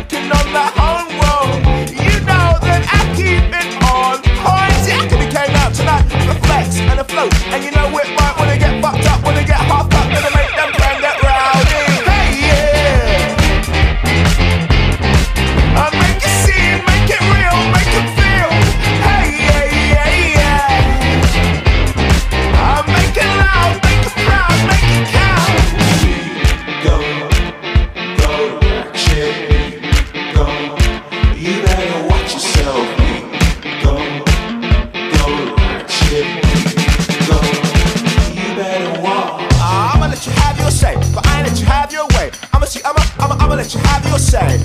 working on the home road. You know that I keep it on point. Yeah, I could be came out tonight with a flex and a float. And you know it might wanna get fucked up, wanna get half up, gonna make them bang get rowdy. Hey yeah, I make it scene, make it real, make it feel. Hey yeah, yeah, yeah. I make it loud, make it proud, make it count. Go, Ratchet, go. You better watch yourself. Go, Ratchet, go. You better walk. I'ma let you have your say, but I ain't let you have your way. I'ma let you have your say.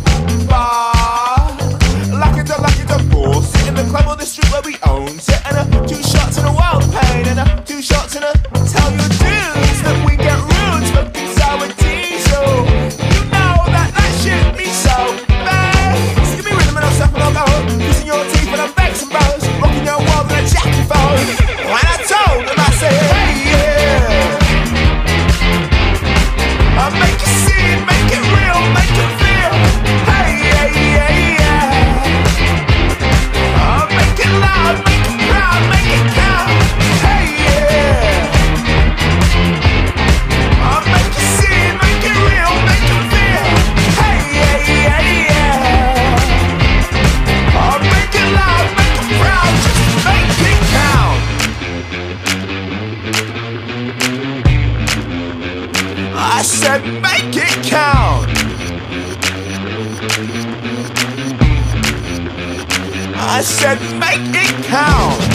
Like it's a ball, sit in the club or the street where we own it, and 2 shots in a world of pain, and 2 shots in a tell your dudes that we get rude, smoking sour diesel. You know that shit me so bad. So give me rhythm and I'll step and I'll go, kissing your teeth and I'm vexing bros, rocking your world with a jacket phone. When I told them I said, hey yeah, I make it scene, make it real, make it feel. Hey yeah, yeah, yeah. I make it loud, make it proud, make it count. Hey yeah, I make it scene, make it real, make it feel. Hey yeah, yeah, yeah. I make it loud, make it proud, just make it count. I said make it count. I said make it count.